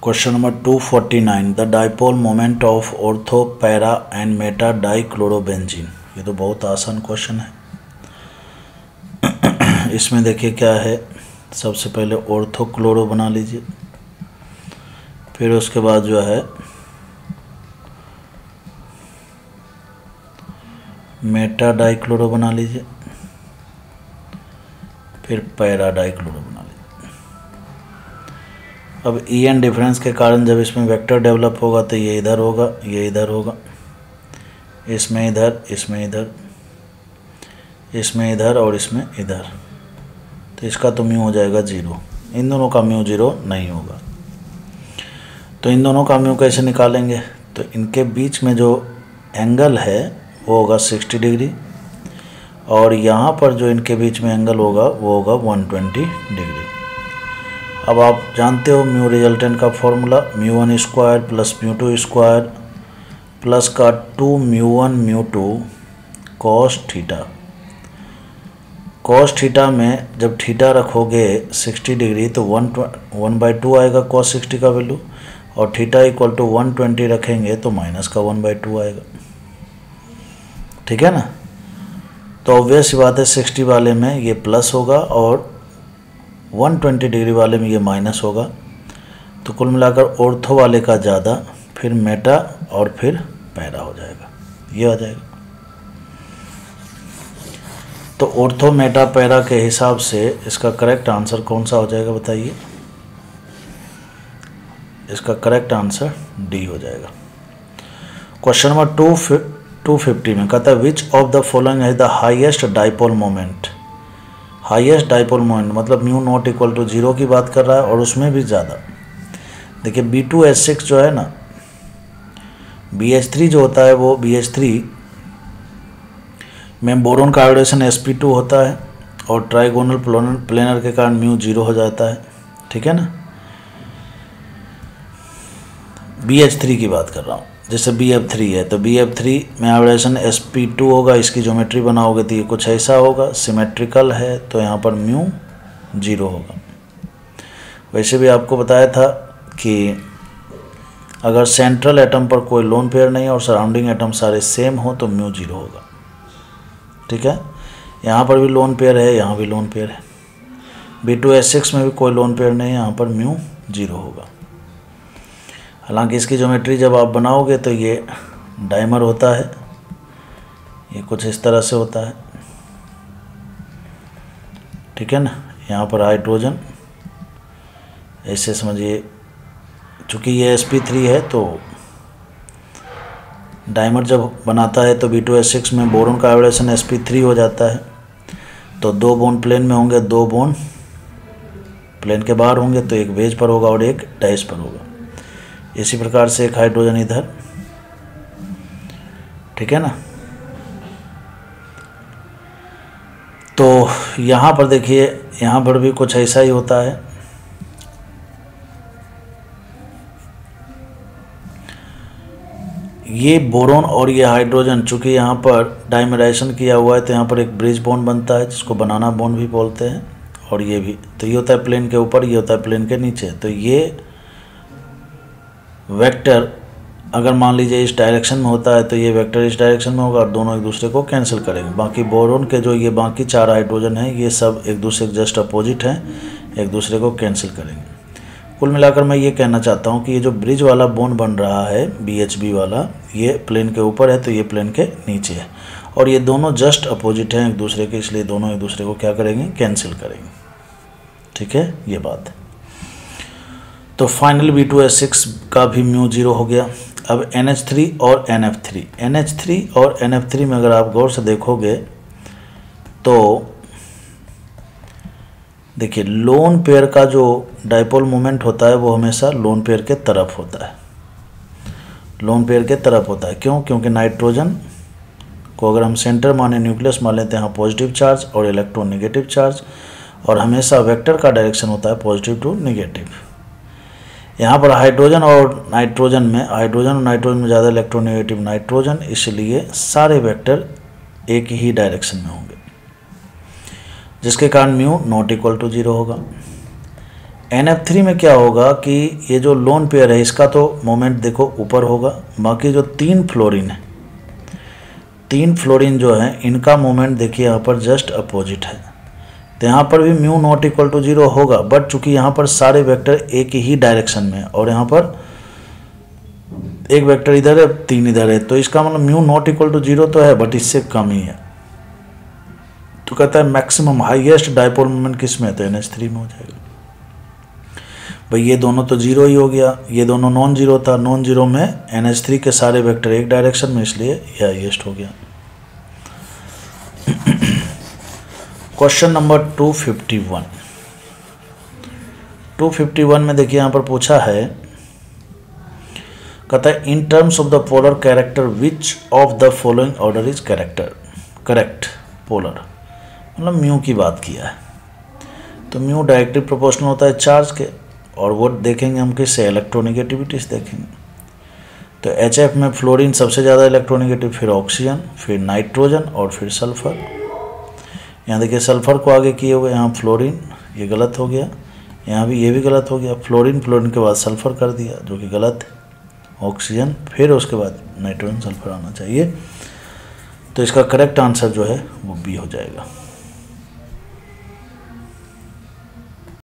Question number 249 the dipole moment of ortho para and Meta dichlorobenzene. ये तो बहुत आसान क्वेश्चन है। इसमें देखिए क्या है, सबसे पहले ऑर्थो क्लोरो बना लीजिए, फिर उसके बाद जो है मेटा डाइक्लोरो बना लीजिए, फिर पैरा डाइक्लोरो बना लीजिए। अब ई एन डिफरेंस के कारण जब इसमें वेक्टर डेवलप होगा तो ये इधर होगा, ये इधर होगा, इसमें इधर, इसमें इधर, इसमें इधर और इसमें इधर, तो इसका तो म्यू हो जाएगा 0। इन दोनों का म्यू 0 नहीं होगा। तो इन दोनों का म्यू कैसे निकालेंगे? तो इनके बीच में जो एंगल है वो होगा 60 डिग्री, और यहाँ पर जो इनके बीच में एंगल होगा वो होगा 120 डिग्री। अब आप जानते हो म्यू रिजल्टेंट का formula, μ1 square plus μ2 square plus का 2μ1 μ2 कॉस थीटा। कॉस थीटा में जब थीटा रखोगे 60 डिग्री तो 1/2 आएगा कॉस 60 का वैल्यू, और थीटा इक्वल टू 120 रखेंगे तो माइनस का 1/2 आएगा। ठीक है ना। तो ऑब्वियस बात है 60 वाले में ये प्लस होगा और 120 डिग्री वाले में ये माइनस होगा। तो कुल मिलाकर ऑर्थो वाले का ज़्यादा, फिर मेटा और फिर पैरा हो जाएगा, ये आ जाएगा। तो ऑर्थो मेटा पैरा के हिसाब से इसका करेक्ट आंसर कौन सा हो जाएगा बताइए? इसका करेक्ट आंसर डी हो जाएगा। क्वेश्चन नंबर 250 में कहता है विच ऑफ द फॉलोइंग है the highest dipole moment. Highest dipole moment मतलब म्यू नॉट इक्वल टू 0 की बात कर रहा है, और उसमें भी ज़्यादा। देखिए B2H6 जो है ना, BH3 जो होता है वो BH3 में बोरोन का हाइड्रोजन sp2 होता है, और ट्राइगोनल प्लेनर के कारण म्यू 0 हो जाता है। ठीक है ना। BH3 की बात कर रहा हूँ। जैसे BF3 है तो BF3 में हाइब्रिडेशन sp2 होगा, इसकी ज्योमेट्री बनाओगे तो ये कुछ ऐसा होगा, सिमेट्रिकल है तो यहाँ पर म्यू 0 होगा। वैसे भी आपको बताया था कि अगर सेंट्रल एटम पर कोई लोन पेयर नहीं और सराउंडिंग एटम सारे सेम हो तो म्यू 0 होगा। ठीक है। यहाँ पर भी लोन पेयर है, यहाँ भी लोन पेयर है। B2H6 में भी कोई लोन पेयर नहीं है, यहाँ पर म्यू 0 होगा। हालांकि इसकी ज्योमेट्री जब आप बनाओगे तो ये डाइमर होता है, ये कुछ इस तरह से होता है। ठीक है ना। यहाँ पर हाइड्रोजन ऐसे समझिए, चूँकि ये sp3 है तो डाइमर जब बनाता है तो B2H6 में बोरोन का हाइब्रिडेशन sp3 हो जाता है। तो 2 बॉन्ड प्लेन में होंगे, 2 बॉन्ड प्लेन के बाहर होंगे, तो एक बेज पर होगा और एक डैश पर होगा। इसी प्रकार से एक हाइड्रोजन इधर। ठीक है ना। तो यहाँ पर देखिए, यहाँ पर भी कुछ ऐसा ही होता है। ये बोरोन और ये हाइड्रोजन, चूँकि यहाँ पर डाइमेराइजेशन किया हुआ है तो यहाँ पर एक ब्रिज बॉन्ड बनता है जिसको बनाना बॉन्ड भी बोलते हैं, और ये भी। तो ये होता है प्लेन के ऊपर, ये होता है प्लेन के नीचे। तो ये वेक्टर अगर मान लीजिए इस डायरेक्शन में होता है तो ये वेक्टर इस डायरेक्शन में होगा और दोनों एक दूसरे को कैंसिल करेंगे। बाकी बोरोन के जो ये बाकी 4 हाइड्रोजन हैं ये सब एक दूसरे के जस्ट अपोजिट हैं, एक दूसरे को कैंसिल करेंगे। कुल मिलाकर मैं ये कहना चाहता हूँ कि ये जो ब्रिज वाला बॉन्ड बन रहा है BHB वाला, ये प्लेन के ऊपर है तो ये प्लेन के नीचे है, और ये दोनों जस्ट अपोजिट हैं एक दूसरे के, इसलिए दोनों एक दूसरे को क्या करेंगे? कैंसिल करेंगे। ठीक है, ये बात है। तो फाइनल B2H6 का भी म्यू 0 हो गया। अब NH3 और NF3 और NF3 में अगर आप गौर से देखोगे तो देखिए लोन पेयर का जो डाइपोल मोमेंट होता है वो हमेशा लोन पेयर के तरफ होता है, लोन पेयर के तरफ होता है। क्यों? क्योंकि नाइट्रोजन को अगर हम सेंटर माने, न्यूक्लियस मान लेते हैं, यहाँ पॉजिटिव चार्ज और इलेक्ट्रॉन नेगेटिव चार्ज, और हमेशा वेक्टर का डायरेक्शन होता है पॉजिटिव टू नेगेटिव। यहाँ पर हाइड्रोजन और नाइट्रोजन में ज़्यादा इलेक्ट्रोनेगेटिव नाइट्रोजन, इसलिए सारे वेक्टर एक ही डायरेक्शन में होंगे, जिसके कारण म्यू नॉट इक्वल टू 0 होगा। NF3 में क्या होगा कि ये जो लोन पेयर है इसका तो मोमेंट देखो ऊपर होगा, बाकी जो 3 फ्लोरीन है, 3 फ्लोरीन जो है इनका मोमेंट देखिए यहाँ पर जस्ट अपोजिट है, तो यहाँ पर भी म्यू नॉट इक्वल टू 0 होगा। बट चूंकि यहाँ पर सारे वेक्टर एक ही डायरेक्शन में है और यहाँ पर एक वेक्टर इधर है 3 इधर है, तो इसका मतलब म्यू नॉट इक्वल टू 0 तो है बट इससे कम ही है। तो कहता है मैक्सिमम हाईएस्ट डायपोल मोमेंट किस में है, तो NH3 में हो जाएगा। भाई ये दोनों तो 0 ही हो गया, ये दोनों नॉन जीरो था, नॉन जीरो में NH3 के सारे वेक्टर एक डायरेक्शन में, इसलिए ये हाईएस्ट हो गया। क्वेश्चन नंबर 251 में देखिए यहाँ पर पूछा है, कहता है in terms of the polar character which of the following order is correct polar, मतलब म्यू की बात किया है। तो म्यू डायरेक्टली प्रोपोर्शनल होता है चार्ज के, और वो देखेंगे हम किससे, इलेक्ट्रोनिगेटिविटी से देखेंगे। तो HF में फ्लोरीन सबसे ज़्यादा इलेक्ट्रोनिगेटिव, फिर ऑक्सीजन, फिर नाइट्रोजन और फिर सल्फर। यहाँ देखिए सल्फर को आगे किए हुए, यहाँ फ्लोरीन, ये गलत हो गया, यहाँ भी ये भी गलत हो गया, फ्लोरीन के बाद सल्फर कर दिया जो कि गलत है, ऑक्सीजन, फिर उसके बाद नाइट्रोजन सल्फर आना चाहिए। तो इसका करेक्ट आंसर जो है वो बी हो जाएगा।